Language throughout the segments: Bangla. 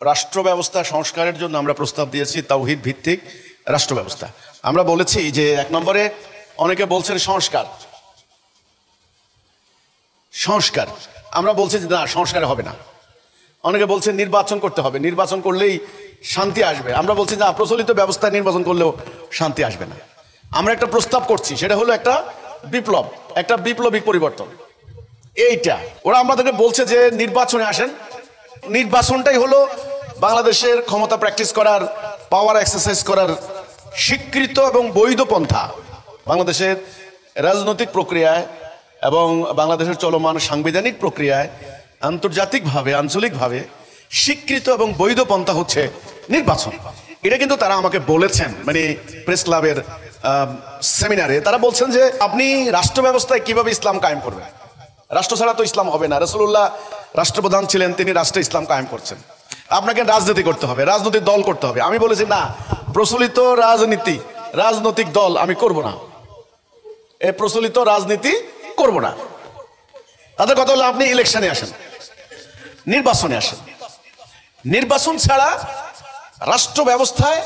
রাষ্ট্র ব্যবস্থা সংস্কারের জন্য আমরা প্রস্তাব দিয়েছি তাওহীদ ভিত্তিক রাষ্ট্র ব্যবস্থা। আমরা বলেছি যে 1 নম্বরে অনেকে বলছেন সংস্কার, আমরা বলছি যে না, সংস্কার হবে না। অনেকে বলছেন নির্বাচন করতে হবে, নির্বাচন করলেই শান্তি আসবে। আমরা বলছি না, প্রচলিত ব্যবস্থায় নির্বাচন করলেও শান্তি আসবে না। আমরা একটা প্রস্তাব করছি, সেটা হলো একটা বিপ্লব, একটা বিপ্লবিক পরিবর্তন। এইটা ওরা আমাদেরকে বলছে যে নির্বাচনে আসেন। নির্বাচনটাই হলো বাংলাদেশের ক্ষমতা প্র্যাকটিস করার, পাওয়ার এক্সারসাইজ করার স্বীকৃত এবং বৈধ পন্থা। বাংলাদেশের রাজনৈতিক প্রক্রিয়ায় এবং বাংলাদেশের চলমান সাংবিধানিক প্রক্রিয়ায় আন্তর্জাতিকভাবে, আঞ্চলিকভাবে স্বীকৃত এবং বৈধ পন্থা হচ্ছে নির্বাচন। এটা কিন্তু তারা আমাকে বলেছেন, মানে প্রেস ক্লাবের সেমিনারে তারা বলছেন যে আপনি রাষ্ট্র ব্যবস্থায় কিভাবে ইসলাম কায়েম করবেন? রাষ্ট্র ছাড়া তো ইসলাম হবে না। রাসূলুল্লাহ রাষ্ট্রপ্রধান ছিলেন, তিনি রাষ্ট্রে ইসলাম কায়েম করছেন। আপনাকে রাজনীতি করতে হবে, রাজনৈতিক দল করতে হবে। আমি বলেছি না, প্রচলিত রাজনৈতিক দল আমি করব না, এই প্রচলিত রাজনীতি করব না। তাদের কথা হলো আপনি ইলেকশনে আসেন, নির্বাচনে আসেন। নির্বাচন ছাড়া রাষ্ট্র ব্যবস্থায়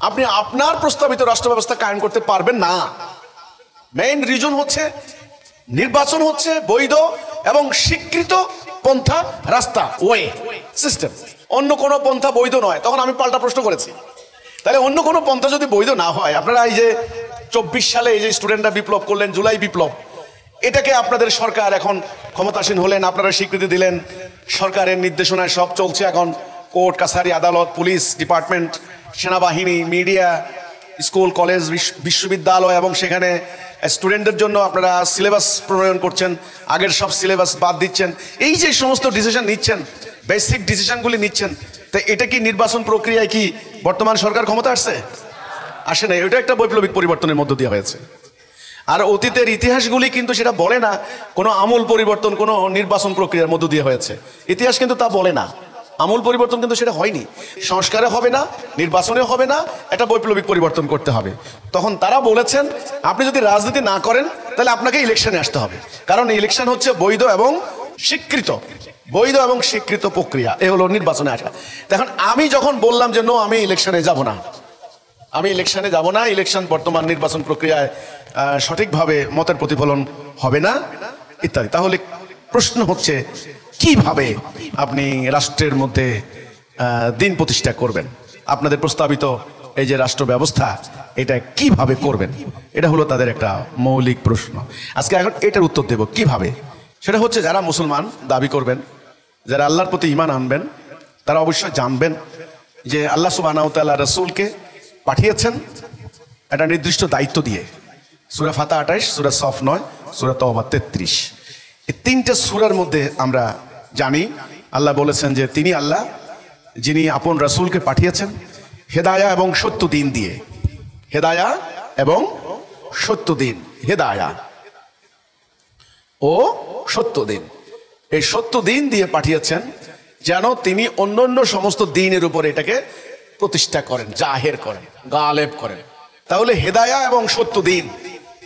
আপনি আপনার প্রস্তাবিত রাষ্ট্র ব্যবস্থা কায়েম করতে পারবেন না। মেইন রিজন হচ্ছে নির্বাচন হচ্ছে বৈধ এবং স্বীকৃত পন্থা, রাস্তা, ওয়ে, সিস্টেম। অন্য কোনো পন্থা বৈধ নয়। তখন আমি পাল্টা প্রশ্ন করেছি, তাহলে অন্য কোনো পন্থা যদি বৈধ না হয়, আপনারা এই যে 24 সালে এই যে স্টুডেন্টরা বিপ্লব করলেন, জুলাই বিপ্লব, এটাকে আপনাদের সরকার এখন ক্ষমতাসীন হলেন, আপনারা স্বীকৃতি দিলেন, সরকারের নির্দেশনায় সব চলছে। এখন কোর্ট কাছারি, আদালত, পুলিশ ডিপার্টমেন্ট, সেনাবাহিনী, মিডিয়া, স্কুল, কলেজ, বিশ্ববিদ্যালয় এবং সেখানে স্টুডেন্টদের জন্য আপনারা সিলেবাস প্রণয়ন করছেন, আগের সব সিলেবাস বাদ দিচ্ছেন। এই যে সমস্ত ডিসিশন নিচ্ছেন, বেসিক ডিসিশনগুলি নিচ্ছেন, তো এটা কি নির্বাচন প্রক্রিয়ায় কি বর্তমান সরকার ক্ষমতা আসে না? এটা একটা বৈপ্লবিক পরিবর্তনের মধ্য দিয়ে হয়েছে। আর অতীতের ইতিহাসগুলি কিন্তু সেটা বলে না কোনো আমূল পরিবর্তন কোনো নির্বাচন প্রক্রিয়ার মধ্য দিয়ে হয়েছে। ইতিহাস কিন্তু তা বলে না। আমূল পরিবর্তন কিন্তু সেটা হয়নি। সংস্কারে হবে না, নির্বাচনে হবে না, এটা বৈপ্লবিক পরিবর্তন করতে হবে। তখন তারা বলেছেন আপনি যদি রাজনীতি না করেন তাহলে আপনাকে ইলেকশনে আসতে হবে, কারণ ইলেকশন হচ্ছে বৈধ এবং স্বীকৃত প্রক্রিয়া। এ হলো নির্বাচনে আসা। এখন আমি যখন বললাম যে নো, আমি ইলেকশনে যাব না, ইলেকশন বর্তমান নির্বাচন প্রক্রিয়ায় সঠিকভাবে মতের প্রতিফলন হবে না ইত্যাদি, তাহলে প্রশ্ন হচ্ছে কিভাবে আপনি রাষ্ট্রের মধ্যে দিন প্রতিষ্ঠা করবেন? আপনাদের প্রস্তাবিত এই যে রাষ্ট্র ব্যবস্থা, এটা কিভাবে করবেন? এটা হলো তাদের একটা মৌলিক প্রশ্ন। আজকে এখন এটার উত্তর দেব কিভাবে। সেটা হচ্ছে যারা মুসলমান দাবি করবেন, যারা আল্লাহর প্রতি ঈমান আনবেন, তারা অবশ্যই জানবেন যে আল্লাহ সুবহানাহু ওয়া তাআলা রাসূলকে পাঠিয়েছেন একটা নির্দিষ্ট দায়িত্ব দিয়ে। সূরা ফাতিহা 28, সূরা সফ 9, সূরা তওবা 33, এই 3টে সূরার মধ্যে আমরা জানি আল্লাহ বলেছেন যে তিনি আল্লাহ যিনি আপন রাসূলকে পাঠিয়েছেন হেদায়া এবং সত্য দিন দিয়ে। হেদায়া এবং সত্য দিন, হেদায়া ও সত্য দিন, এই সত্য দিন দিয়ে পাঠিয়েছেন যেন তিনি অন্যান্য সমস্ত দিনের উপর এটাকে প্রতিষ্ঠা করেন, জাহের করেন, গালেব করেন। তাহলে হেদায়া এবং সত্য দিন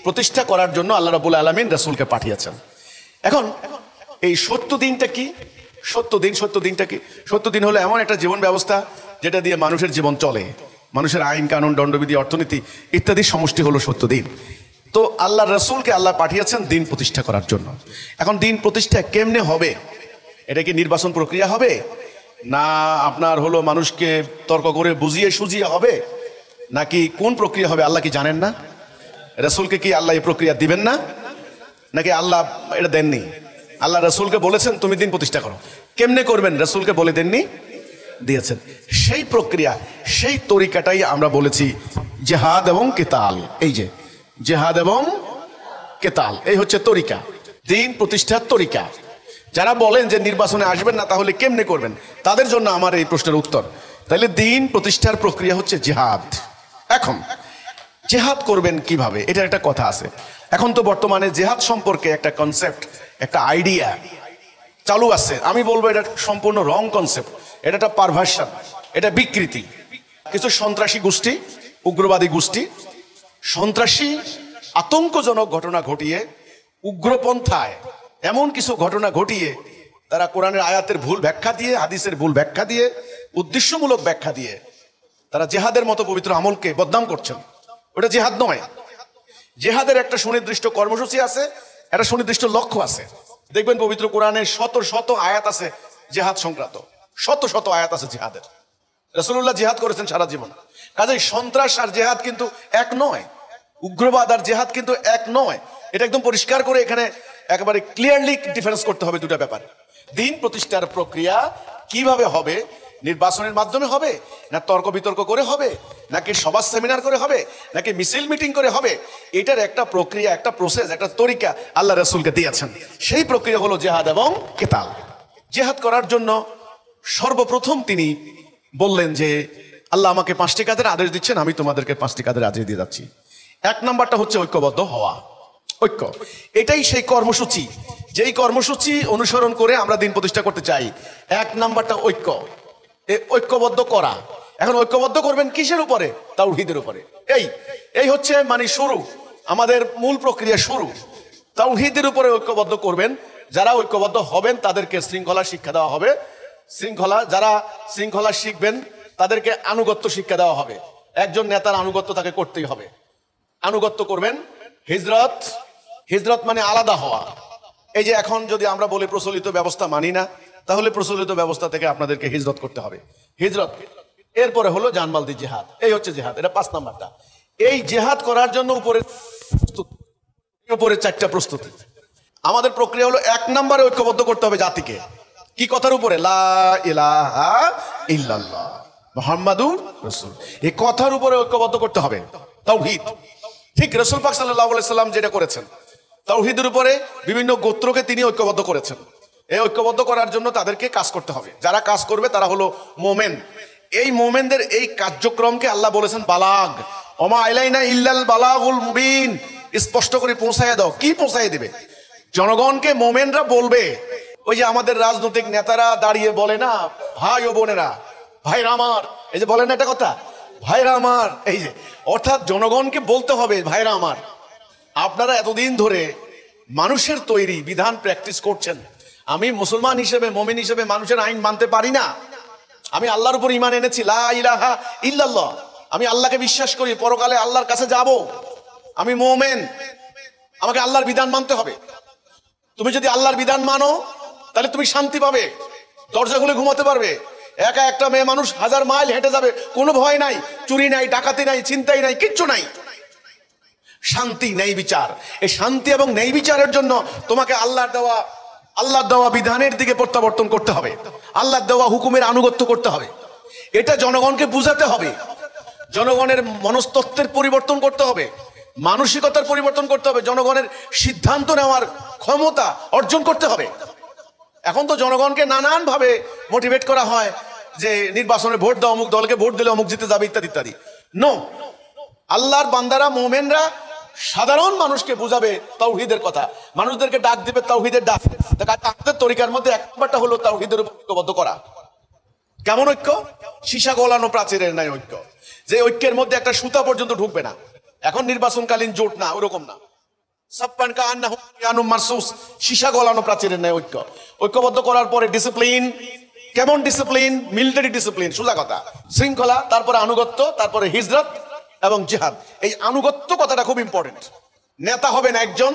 প্রতিষ্ঠা করার জন্য আল্লাহ রাব্বুল আলামিন রাসূলকে পাঠিয়েছেন। এখন এই সত্য দিনটা কি? সত্য দিন হলো এমন একটা জীবন ব্যবস্থা যেটা দিয়ে মানুষের জীবন চলে, মানুষের আইন কানুন, দণ্ডবিধি, অর্থনীতি ইত্যাদি সমষ্টি হলো সত্য দিন। তো আল্লাহ রাসূলকে আল্লাহ পাঠিয়েছেন দিন প্রতিষ্ঠা করার জন্য। এখন দিন প্রতিষ্ঠা কেমনে হবে? এটা কি নির্বাচন প্রক্রিয়া হবে, না আপনার হলো মানুষকে তর্ক করে বুঝিয়ে সুজিয়ে হবে, নাকি কোন প্রক্রিয়া হবে? আল্লাহ কি জানেন না? রাসূলকে কি আল্লাহ এই প্রক্রিয়া দিবেন না, নাকি আল্লাহ এটা দেননি? আল্লাহ রাসূলকে বলেছেন তুমি দিন প্রতিষ্ঠা করো, কেমনে করবেন রাসূলকে বলে দেননি, দিয়েছেন। সেই প্রক্রিয়া, সেই তরিকাটাই আমরা বলেছি জিহাদ এবং কিতাল। এই যে জিহাদ এবং কিতাল, এই হচ্ছে তরিকা, দিন প্রতিষ্ঠার তরিকা। যারা বলেন যে নির্বাচনে আসবেন না, তাহলে কেমনে করবেন, তাদের জন্য আমার এই প্রশ্নের উত্তর। তাহলে দিন প্রতিষ্ঠার প্রক্রিয়া হচ্ছে জিহাদ। এখন জিহাদ করবেন কিভাবে, এটা একটা কথা আছে। এখন তো বর্তমানে জিহাদ সম্পর্কে একটা কনসেপ্ট, একটা আইডিয়া চালু আছে। আমি বলবো এটা সম্পূর্ণ রং কনসেপ্ট, এটা একটা পারভার্সন, এটা বিকৃতি। কিছু সন্ত্রাসী গোষ্ঠী, উগ্রবাদী গোষ্ঠী সন্ত্রাসী আতঙ্কজনক ঘটনা ঘটিয়ে, উগ্রপন্থায় এমন কিছু ঘটনা ঘটিয়ে তারা কোরআনের আয়াতের ভুল ব্যাখ্যা দিয়ে, হাদিসের ভুল ব্যাখ্যা দিয়ে, উদ্দেশ্যমূলক ব্যাখ্যা দিয়ে তারা জেহাদের মতো পবিত্র আমলকে বদনাম করছেন। ওটা জেহাদ নয়। জেহাদের একটা সুনির্দিষ্ট কর্মসূচি আছে, একটা সুনির্দিষ্ট লক্ষ্য আছে। দেখবেন পবিত্র কোরআনের শত শত আয়াত আছে জেহাদ সংক্রান্ত, শত শত আয়াত আছে জেহাদের। রাসূলুল্লাহ জেহাদ করেছেন সারা জীবন। কাজেই সন্ত্রাস আর জেহাদ কিন্তু এক নয়, উগ্রবাদ আর জেহাদ কিন্তু এক নয়। এটা একদম পরিষ্কার করে এখানে একেবারে ক্লিয়ারলি ডিফারেন্স করতে হবে দুটা ব্যাপার। দিন প্রতিষ্ঠার প্রক্রিয়া কিভাবে হবে? নির্বাচনের মাধ্যমে হবে, না তর্ক বিতর্ক করে হবে, নাকি সভা সেমিনার করে হবে, নাকি মিছিল মিটিং করে হবে? এটার একটা প্রক্রিয়া, একটা প্রসেস, একটা তরিকা আল্লাহ রাসূলকে দিয়েছেন। সেই প্রক্রিয়া হলো জেহাদ এবং কিতাল। জেহাদ করার জন্য সর্বপ্রথম তিনি বললেন যে আল্লাহ আমাকে 5টি কাজের আদেশ দিচ্ছেন, আমি তোমাদেরকে 5টি কাজের আদেশ দিয়ে যাচ্ছি। 1 নাম্বারটা হচ্ছে ঐক্যবদ্ধ হওয়া। ঐক্য, এটাই সেই কর্মসূচি, যেই কর্মসূচি অনুসরণ করে আমরা দিন প্রতিষ্ঠা করতে চাই। 1 নাম্বারটা ঐক্য, ঐক্যবদ্ধ করা। এখন ঐক্যবদ্ধ করবেন কিসের উপরে? তাওহীদের উপরে। এই হচ্ছে মানে শুরু, আমাদের মূল প্রক্রিয়া শুরু। তাওহীদের উপরে ঐক্যবদ্ধ করবেন। যারা ঐক্যবদ্ধ হবেন তাদেরকে শৃঙ্খলা শিক্ষা দেওয়া হবে। যারা শৃঙ্খলা শিখবেন তাদেরকে আনুগত্য শিক্ষা দেওয়া হবে। একজন নেতার আনুগত্য তাকে করতেই হবে। আনুগত্য করবেন। হিজরত মানে আলাদা হওয়া। এই যে এখন যদি আমরা বলি প্রচলিত ব্যবস্থা মানি না, তাহলে প্রচলিত ব্যবস্থা থেকে আপনাদেরকে হিজরত করতে হবে। হিজরত, এরপরে হলো জানমাল দিয়ে জেহাদ। এই হচ্ছে জেহাদ, এটা 5 নাম্বারটা। এই জেহাদ করার জন্য উপরে 4টা প্রস্তুতি। আমাদের প্রক্রিয়া হলো 1 নম্বরে ঐক্যবদ্ধ করতে হবে জাতিকে। কি কথার উপরে? লা ইলাহা ইল্লাল্লাহ মুহাম্মাদুর রাসূল। এই কথার উপরে ঐক্যবদ্ধ করতে হবে, তাওহীদ। ঠিক রাসূল পাক সাল্লাল্লাহু আলাইহি সাল্লাম যেটা করেছেন, তাওহীদের উপরে বিভিন্ন গোত্রকে তিনি ঐক্যবদ্ধ করেছেন। এই ঐক্যবদ্ধ করার জন্য তাদেরকে কাজ করতে হবে। যারা কাজ করবে তারা হলো মোমেন। এই মোমেনদের এই কার্যক্রমকে আল্লাহ বলেছেন বালাগ। ওমা আলাইনা ইল্লাল বালাগুল মুবিন। স্পষ্ট করে পৌঁছায় দাও। কি পৌঁছায় দিবে? জনগণকে মোমেনরা বলবে। ওই যে আমাদের রাজনৈতিক নেতারা দাঁড়িয়ে বলে না, ভাই ও বোনেরা, ভাইরা আমার, এই যে বলে না একটা কথা, ভাইরা আমার। এই যে অর্থাৎ জনগণকে বলতে হবে ভাইরা আমার। আপনারা এতদিন ধরে মানুষের তৈরি বিধান প্র্যাকটিস করছেন। আমি মুসলমান হিসেবে, মুমিন হিসেবে মানুষের আইন মানতে পারি না। আমি আল্লাহর উপর ঈমান এনেছি, লা ইলাহা ইল্লাল্লাহ। আমি আল্লাহকে বিশ্বাস করি, পরকালে আল্লাহর কাছে যাব। আমি মুমিন, আমাকে আল্লাহর বিধান মানতে হবে। তুমি যদি আল্লাহর বিধান মানো তাহলে তুমি শান্তি পাবে, দরজা খুলে ঘুমাতে পারবে। একা একটা মেয়ে মানুষ 1000 মাইল হেঁটে যাবে, কোনো ভয় নাই, চুরি নাই, ডাকাতি নাই, ছিনতাই নাই, কিচ্ছু নাই। শান্তি, ন্যায় বিচার। এই শান্তি এবং ন্যায় বিচারের জন্য তোমাকে আল্লাহর দেওয়া বিধানের দিকে প্রত্যাবর্তন করতে হবে, আল্লাহর দেওয়া হুকুমের আনুগত্য করতে হবে। এটা জনগণকে বুঝাতে হবে। জনগণের মনস্তত্ত্বের পরিবর্তন করতে হবে, মানসিকতার পরিবর্তন করতে হবে, জনগণের সিদ্ধান্ত নেওয়ার ক্ষমতা অর্জন করতে হবে। এখন তো জনগণকে নানান ভাবে মোটিভেট করা হয় যে নির্বাচনে ভোট দাও, অমুক দলকে ভোট দিলে অমুক জিতে যাবে, ইত্যাদি ইত্যাদি। নো, আল্লাহর বান্দারা, মুমিনরা সাধারণ মানুষকে বুঝাবে তাওহীদের কথা, মানুষদেরকে ডাক দিবে তাওহীদের ডাক। তাদের তরিকার মধ্যে 1 নম্বরটা হলো তাওহীদের উপর ঐক্যবদ্ধ করা। কেমন ঐক্য? সীসা গলানো প্রাচীরের ন্যায় ঐক্য, যে ঐক্যের মধ্যে একটা সুতা পর্যন্ত ঢুকবে না। এখন নির্বাচনকালীন জোট না, ওরকম না। সীসা গলানো প্রাচীরের ন্যায় ঐক্য। ঐক্যবদ্ধ করার পরে ডিসিপ্লিন। কেমন ডিসিপ্লিন? মিলিটারি ডিসিপ্লিন, সোজা কথা। শৃঙ্খলা, তারপরে আনুগত্য, তারপরে হিজরত এবং জিহাদ। এই আনুগত্য কথাটা খুব ইম্পর্টেন্ট। নেতা হবেন একজন,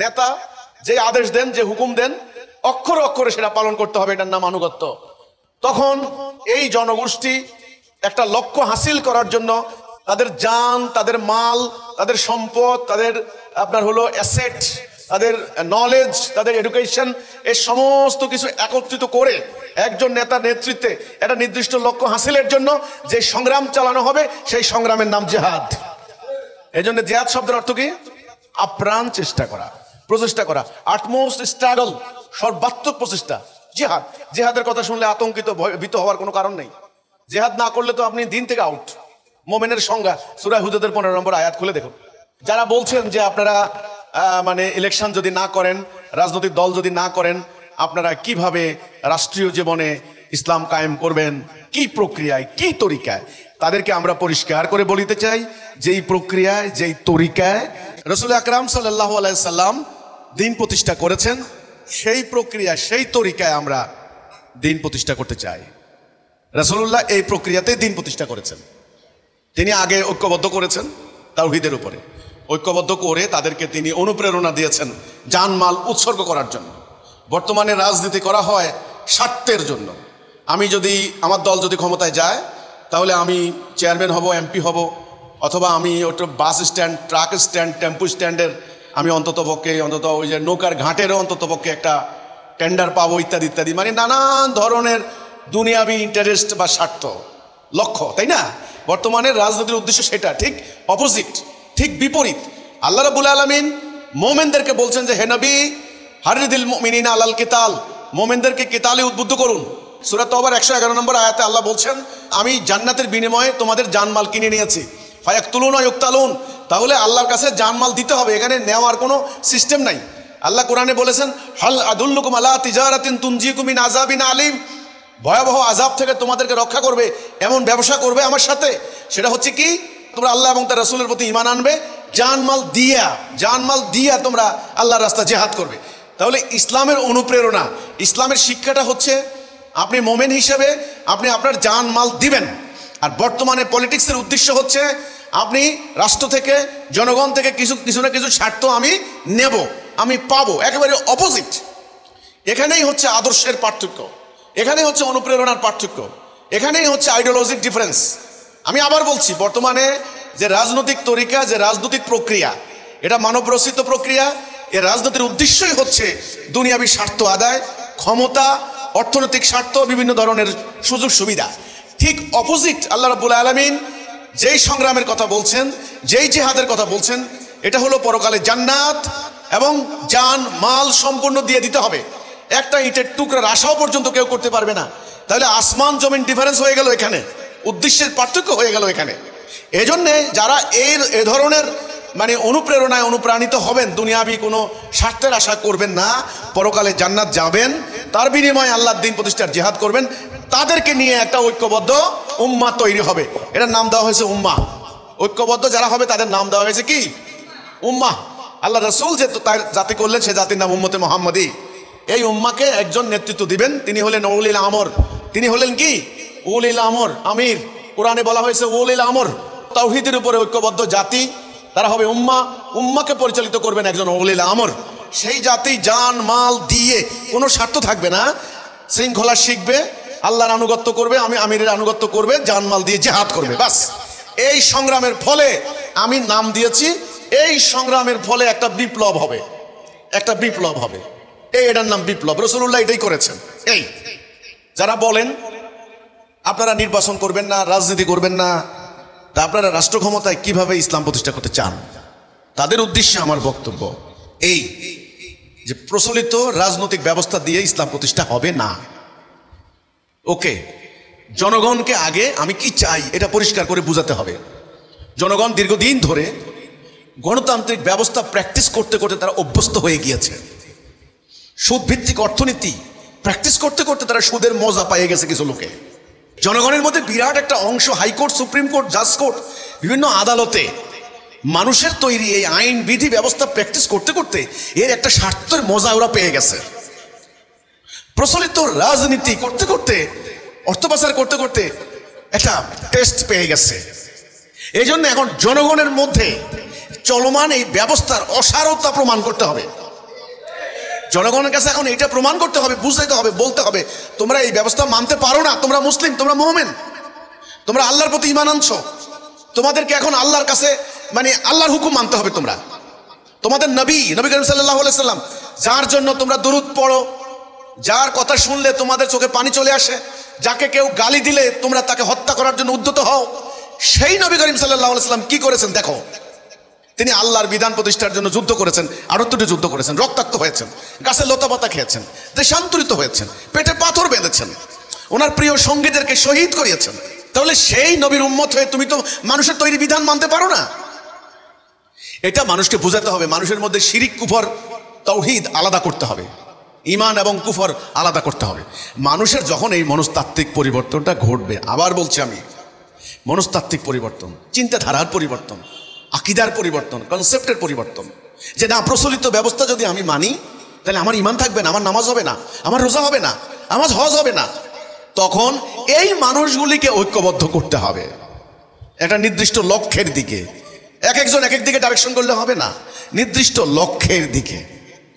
নেতা যে আদেশ দেন, যে হুকুম দেন, অক্ষরে অক্ষরে সেটা পালন করতে হবে, এটার নাম আনুগত্য। তখন এই জনগোষ্ঠী একটা লক্ষ্য হাসিল করার জন্য তাদের জান, তাদের মাল, তাদের সম্পদ, তাদের আপনার হলো অ্যাসেট, তাদের নলেজ, তাদের এডুকেশন, এই সমস্ত কিছু একত্রিত করে একজন নেতার নেতৃত্বে একটা নির্দিষ্ট লক্ষ্য হাসিলের জন্য যে সংগ্রাম চালানো হবে, সেই সংগ্রামের নাম জিহাদ। এই জন্য জিহাদ শব্দের অর্থ কি? আপ্রাণ চেষ্টা করা, প্রচেষ্টা করা, আটমোস্ট স্ট্রাগল, সর্বাত্মক প্রচেষ্টা। জিহাদ, জিহাদের কথা শুনলে আতঙ্কিত ভীত হওয়ার কোনো কারণ নেই। জিহাদ না করলে তো আপনি দিন থেকে আউট। মোমেনের সংজ্ঞা সূরা হুজুরের 15 নম্বর আয়াত খুলে দেখুন। যারা বলছেন যে আপনারা মানে ইলেকশন যদি না করেন, রাজনৈতিক দল যদি না করেন, আপনারা কিভাবে রাষ্ট্রীয় জীবনে ইসলাম কায়েম করবেন, কি প্রক্রিয়ায়, কি তরিকায়, তাদেরকে আমরা পরিষ্কার করে বলিতে চাই, যেই প্রক্রিয়ায়, যেই তরিকায় রাসূল আকরাম সাল্লাল্লাহু আলাইহি সাল্লাম দিন প্রতিষ্ঠা করেছেন, সেই প্রক্রিয়া, সেই তরিকায় আমরা দিন প্রতিষ্ঠা করতে চাই। রাসূলুল্লাহ এই প্রক্রিয়াতে দিন প্রতিষ্ঠা করেছেন। তিনি আগে ঐক্যবদ্ধ করেছেন তাওহীদের উপরে, ঐক্যবদ্ধ করে তাদেরকে তিনি অনুপ্রেরণা দিয়েছেন জানমাল উৎসর্গ করার জন্য। বর্তমানে রাজনীতি করা হয় স্বার্থের জন্য। আমি যদি, আমার দল যদি ক্ষমতায় যায়, তাহলে আমি চেয়ারম্যান হব, এমপি হব, অথবা আমি ওটা বাস স্ট্যান্ড, ট্রাক স্ট্যান্ড, টেম্পু স্ট্যান্ডের আমি অন্তত ওই যে নৌকার ঘাটেরও অন্ততপক্ষে একটা টেন্ডার পাবো, ইত্যাদি ইত্যাদি। মানে নানান ধরনের দুনিয়াবি ইন্টারেস্ট বা স্বার্থ, লক্ষ্য, তাই না? বর্তমানে রাজনীতির উদ্দেশ্য সেটা ঠিক অপোজিট, ঠিক বিপরীত। আল্লাহ রাব্বুল আলামিন মোমেনদেরকে বলছেন যে হে নবী, হারিদিল মুমিনিনা আলাল কিতাল, মোমেনদেরকে কিতালে উদ্বুদ্ধ করুন। সূরা তওবার 111 নম্বর আয়াতে আল্লাহ বলছেন, আমি জান্নাতের বিনিময়ে তোমাদের জানমাল কিনে নিয়েছি। ফায়াকতুলুন ওয়া ইউকতালুন, তাহলে আল্লাহর কাছে জানমাল দিতে হবে, এখানে নেওয়ার কোনো সিস্টেম নাই। আল্লাহ কোরআনে বলেছেন, হাল আদুল্লুকুম আলা তিজারাতিন তুনজিকুম মিন আযাবিন আলিম, ভয়াবহ আযাব থেকে তোমাদেরকে রক্ষা করবে এমন ব্যবসা করবে আমার সাথে। সেটা হচ্ছে কি, তোমরা আল্লাহ এবং তার রাসূলের প্রতি ঈমান আনবে, জানমাল দিয়া তোমরা আল্লাহর রাস্তায় জিহাদ করবে। তাহলে ইসলামের অনুপ্রেরণা, ইসলামের শিক্ষাটা হচ্ছে আপনি মোমেন হিসেবে আপনি আপনার জানমাল দিবেন। আর বর্তমানে পলিটিক্সের উদ্দেশ্য হচ্ছে আপনি রাষ্ট্র থেকে, জনগণ থেকে কিছু না কিছু স্বার্থ আমি নেব, আমি পাবো, একেবারে অপোজিট। এখানেই হচ্ছে আদর্শের পার্থক্য, এখানেই হচ্ছে অনুপ্রেরণার পার্থক্য, এখানেই হচ্ছে আইডিওলজিক ডিফারেন্স। আমি আবার বলছি, বর্তমানে যে রাজনৈতিক তরিকা, যে রাজনৈতিক প্রক্রিয়া, এটা মানবরচিত প্রক্রিয়া। এর রাজনীতির উদ্দেশ্যই হচ্ছে দুনিয়াবী স্বার্থ আদায়, ক্ষমতা, অর্থনৈতিক স্বার্থ, বিভিন্ন ধরনের সুযোগ সুবিধা। ঠিক অপোজিট আল্লাহ রাব্বুল আলামিন যেই সংগ্রামের কথা বলছেন, যেই জিহাদের কথা বলছেন, এটা হলো পরকালে জান্নাত এবং জান মাল সম্পূর্ণ দিয়ে দিতে হবে। একটা ইটের টুকরার আশাও পর্যন্ত কেউ করতে পারবে না। তাহলে আসমান জমিন ডিফারেন্স হয়ে গেল এখানে, উদ্দেশ্যের পার্থক্য হয়ে গেল এখানে। এজন্যে যারা এ ধরনের মানে অনুপ্রেরণায় অনুপ্রাণিত হবেন, দুনিয়াবি কোনো স্বার্থের আশা করবেন না, পরকালে জান্নাত যাবেন, তার বিনিময়ে আল্লাহর দ্বীন প্রতিষ্ঠার জিহাদ করবেন, তাদেরকে নিয়ে একটা ঐক্যবদ্ধ উম্মাহ তৈরি হবে। এটার নাম দেওয়া হয়েছে উম্মাহ। ঐক্যবদ্ধ যারা হবে তাদের নাম দেওয়া হয়েছে কি? উম্মাহ। আল্লাহ রাসূল যে তার জাতি করলেন, সে জাতির নাম উম্মতে মুহাম্মাদি। এই উম্মাহকে একজন নেতৃত্ব দিবেন, তিনি হলেন উলিল আমর। তিনি হলেন কি? উলিল আমর, আমির। কোরআনে বলা হয়েছে উলিল আমর। তাওহীদের উপরে ঐক্যবদ্ধ জাতি, তারা হবে উম্মাহ। উম্মাহকে পরিচালিত করবেন একজন উলিল আমর। সেই জাতি জান মাল দিয়ে, কোনো স্বার্থ থাকবে না, শৃঙ্খলা শিখবে, আল্লাহর আনুগত্য করবে, আমিরের আনুগত্য করবে, জানমাল দিয়ে জিহাদ করবে। বাস, এই সংগ্রামের ফলে আমি নাম দিয়েছি, এই সংগ্রামের ফলে একটা বিপ্লব হবে, একটা বিপ্লব হবে। এটার নাম বিপ্লব। রাসূলুল্লাহ এটাই করেছেন। এই যারা বলেন আপনারা নির্বাচন করবেন না, রাজনীতি করবেন না, তা আপনারা রাষ্ট্র ক্ষমতায় কিভাবে ইসলাম প্রতিষ্ঠা করতে চান, তাদের উদ্দেশ্যে আমার বক্তব্য এই যে প্রচলিত রাজনৈতিক ব্যবস্থা দিয়ে ইসলাম প্রতিষ্ঠা হবে না। ওকে, জনগণকে আগে আমি কি চাই এটা পরিষ্কার করে বুঝাতে হবে। জনগণ দীর্ঘদিন ধরে গণতান্ত্রিক ব্যবস্থা প্র্যাকটিস করতে করতে তারা অভ্যস্ত হয়ে গিয়েছে। সুদভিত্তিক অর্থনীতি প্র্যাকটিস করতে করতে তারা সুদের মজা পেয়ে গেছে কিছু লোকে। জনগণের মধ্যে বিরাট একটা অংশ হাইকোর্ট, সুপ্রিম কোর্ট, জাজ কোর্ট, বিভিন্ন আদালতে মানুষের তৈরি এই আইন বিধি ব্যবস্থা প্র্যাকটিস করতে করতে এর একটা স্বার্থের মজা ওরা পেয়ে গেছে। প্রচলিত রাজনীতি করতে করতে, অর্থ পাচার করতে করতে একটা টেস্ট পেয়ে গেছে। এই জন্য এখন জনগণের মধ্যে চলমান এই ব্যবস্থার অসারতা প্রমাণ করতে হবে। জনগণের কাছে এখন এটা প্রমাণ করতে হবে, বুঝাইতে হবে, বলতে হবে তোমরা এই ব্যবস্থা মানতে পারো না, তোমরা মুসলিম, তোমরা মুমিন, তোমরা আল্লাহর প্রতি ঈমান আনছো, তোমাদেরকে এখন আল্লাহর কাছে মানে আল্লাহর হুকুম মানতে হবে। তোমরা তোমাদের নবী করিম সাল্লাল্লাহু আলাইহি সাল্লাম, যার জন্য তোমরা দুরূদ পড়ো, যার কথা শুনলে তোমাদের চোখে পানি চলে আসে, যাকে কেউ গালি দিলে তোমরা তাকে হত্যা করার জন্য উদ্যত হও, সেই নবী করিম সাল্লাল্লাহু আলাইহি সাল্লাম কি করেছেন দেখো। তিনি আল্লাহর বিধান প্রতিষ্ঠার জন্য যুদ্ধ করেছেন, 78টি যুদ্ধ করেছেন, রক্তাক্ত হয়েছেন, গাছে লতাপাতা খেয়েছেন, দেশান্তরিত হয়েছেন, পেটে পাথর বেঁধেছেন, ওনার প্রিয় সঙ্গীদেরকে শহীদ করিয়েছেন। তাহলে সেই নবীর উম্মত হয়ে তুমি তো মানুষের তৈরি বিধান মানতে পারো না। এটা মানুষকে বোঝাতে হবে। মানুষের মধ্যে শিরিক, কুফর, তাওহীদ আলাদা করতে হবে, ঈমান এবং কুফর আলাদা করতে হবে। মানুষের যখন এই মনস্তাত্ত্বিক পরিবর্তনটা ঘটবে, আবার বলছি আমি, মনস্তাত্ত্বিক পরিবর্তন, চিন্তাধারার পরিবর্তন, আকীদার পরিবর্তন, কনসেপ্টের পরিবর্তন, যে না প্রচলিত ব্যবস্থা যদি আমি মানি তাহলে আমার ইমান থাকবে না, আমার নামাজ হবে না, আমার রোজা হবে না, আমার হজ হবে না। তখন এই মানুষগুলিকে ঐক্যবদ্ধ করতে হবে একটা নির্দিষ্ট লক্ষ্যের দিকে। এক একজন এক এক দিকে ডাইরেকশন করলে হবে না, নির্দিষ্ট লক্ষ্যের দিকে।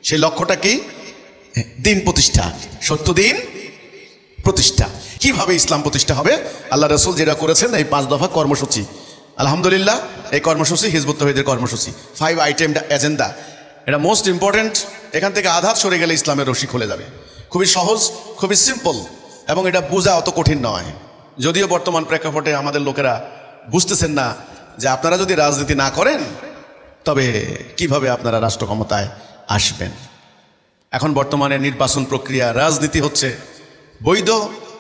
সেই লক্ষ্যটা কি? দিন প্রতিষ্ঠা, সত্য দিন প্রতিষ্ঠা। কিভাবে ইসলাম প্রতিষ্ঠা হবে? আল্লাহ রাসূল যেটা করেছেন এই 5 দফা কর্মসূচি, আলহামদুলিল্লাহ এই কর্মসূচি হিজবুত তাওহীদের কর্মসূচি, 5 আইটেম এজেন্ডা। এটা মোস্ট ইম্পর্টেন্ট। এখান থেকে আধাত সরে গেলে ইসলামের রশি খুলে যাবে। খুবই সহজ, খুবই সিম্পল, এবং এটা বোঝা অত কঠিন নয়। যদিও বর্তমান প্রেক্ষাপটে আমাদের লোকেরা বুঝতেছেন না যে আপনারা যদি রাজনীতি না করেন তবে কিভাবে আপনারা রাষ্ট্র ক্ষমতায় আসবেন। এখন বর্তমানে নির্বাচন প্রক্রিয়া, রাজনীতি হচ্ছে বৈধ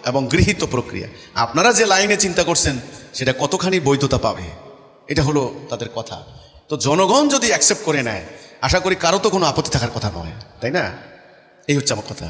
এবং গৃহীত প্রক্রিয়া। আপনারা যে লাইনে চিন্তা করছেন সেটা কতখানি বৈধতা পাবে, এটা হলো তাদের কথা। তো জনগণ যদি অ্যাকসেপ্ট করে নেয়, আশা করি কারো তো কোনো আপত্তি থাকার কথা নয়, তাই না? এই হচ্ছে আমার কথা।